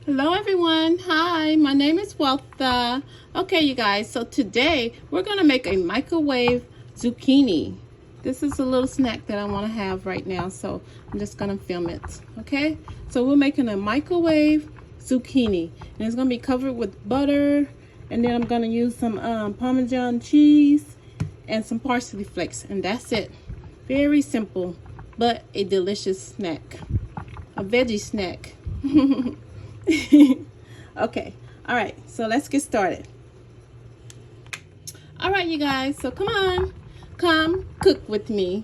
Hello everyone. Hi, my name is Weltha. Okay, you guys, so today we're going to make a microwave zucchini. This is a little snack that I want to have right now, so I'm just going to film it. Okay, so we're making a microwave zucchini, and it's going to be covered with butter, and then I'm going to use some Parmesan cheese and some parsley flakes, and that's it. Very simple, but a delicious snack, a veggie snack. Okay, all right, so let's get started. All right, you guys, so come cook with me.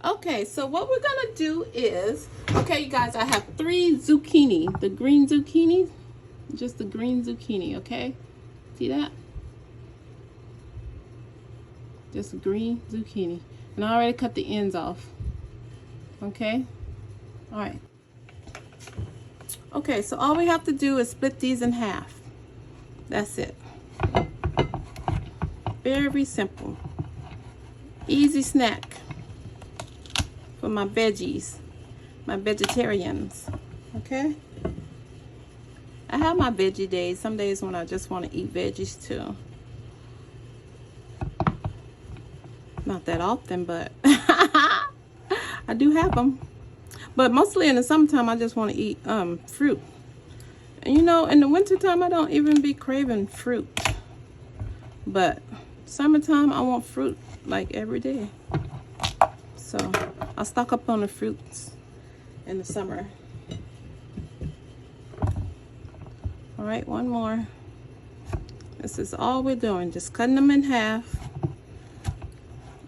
Okay, so what we're gonna do is, okay, you guys, I have 3 zucchini, the green zucchini, just the green zucchini. Okay, see that? Just green zucchini, and I already cut the ends off. Okay, all right. Okay, so all we have to do is split these in half. That's it. Very simple. Easy snack for my veggies, my vegetarians. Okay? I have my veggie days. Some days when I just want to eat veggies too. Not that often, but I do have them. But mostly in the summertime, I just want to eat fruit. And you know, in the wintertime, I don't even be craving fruit. But summertime, I want fruit like every day. So I'll stock up on the fruits in the summer. All right, one more. This is all we're doing, just cutting them in half.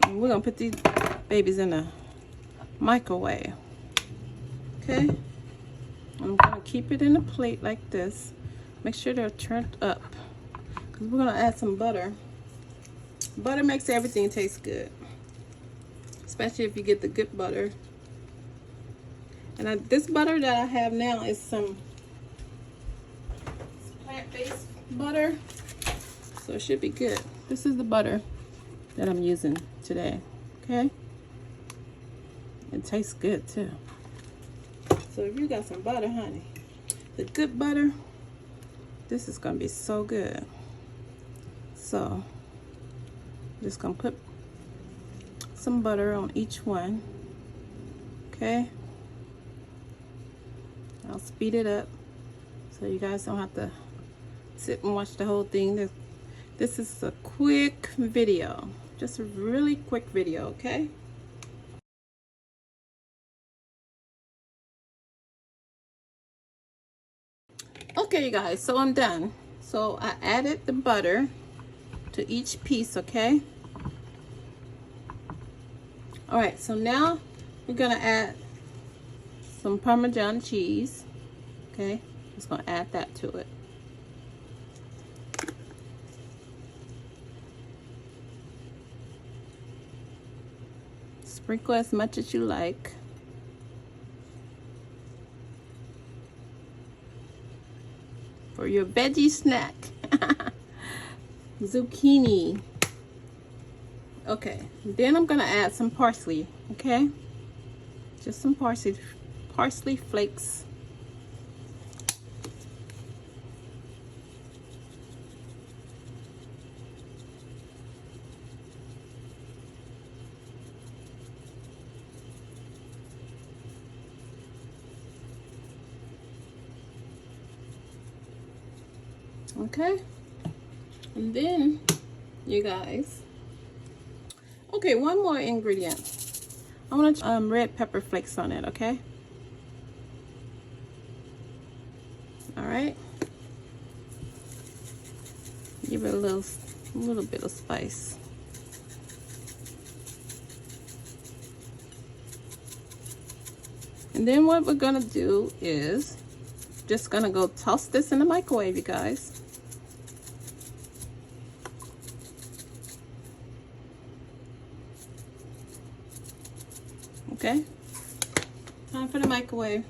And we're gonna put these babies in the microwave. Okay, I'm gonna keep it in a plate like this. Make sure they're turned up, because we're gonna add some butter. Butter makes everything taste good, especially if you get the good butter. And this butter that I have now is some plant-based butter, so it should be good. This is the butter that I'm using today. Okay, it tastes good too. So if you got some butter, honey, the good butter, this is gonna be so good. So just gonna put some butter on each one. Okay, I'll speed it up so you guys don't have to sit and watch the whole thing. This is a quick video, just a really quick video. Okay. Okay, you guys, so I'm done. So I added the butter to each piece. Okay, all right, so now we're gonna add some Parmesan cheese. Okay, just gonna add that to it. Sprinkle as much as you like. For your veggie snack. Zucchini. Okay, then I'm gonna add some parsley. Okay, just some parsley flakes. Okay, and then you guys, okay, one more ingredient. I want to red pepper flakes on it. Okay, all right, give it a little bit of spice. And then what we're gonna do is just gonna go toss this in the microwave, you guys. Okay, time for the microwave.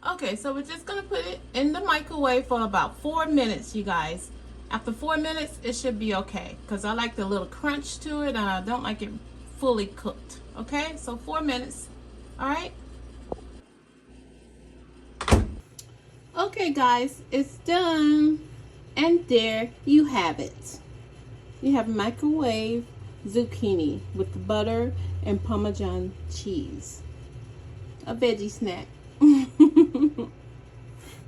Okay, so we're just gonna put it in the microwave for about 4 minutes, you guys. After 4 minutes, it should be okay, because I like the little crunch to it and I don't like it fully cooked. Okay, so 4 minutes. All right, Okay, guys, it's done. And there you have it. You have microwave zucchini with butter and Parmesan cheese. A veggie snack.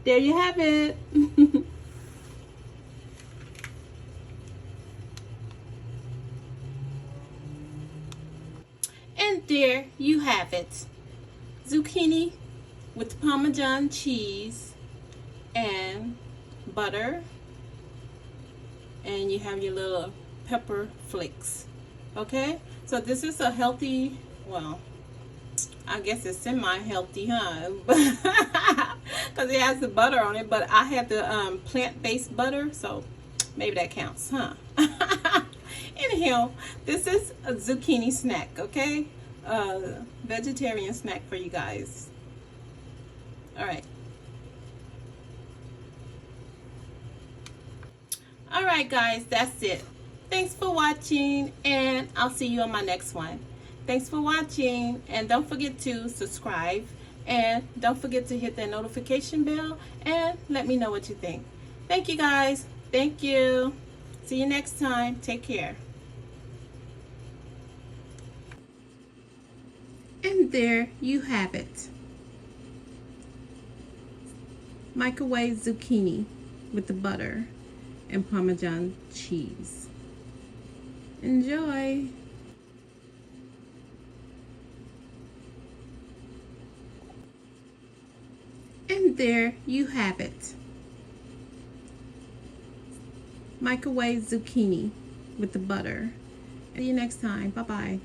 There you have it. And there you have it. Zucchini with Parmesan cheese and butter. And you have your little pepper flakes. Okay? So this is a healthy, well, I guess it's semi-healthy, huh? Because it has the butter on it, but I have the plant-based butter, so maybe that counts, huh? Anyhow, this is a zucchini snack, okay? Vegetarian snack for you guys. All right. All right, guys, that's it. Thanks for watching, and I'll see you on my next one. Thanks for watching, and don't forget to subscribe, and don't forget to hit that notification bell, and let me know what you think. Thank you, guys. Thank you. See you next time. Take care. And there you have it. Microwave zucchini with the butter and Parmesan cheese. Enjoy. And there you have it. Microwave zucchini with the butter. See you next time. Bye-bye.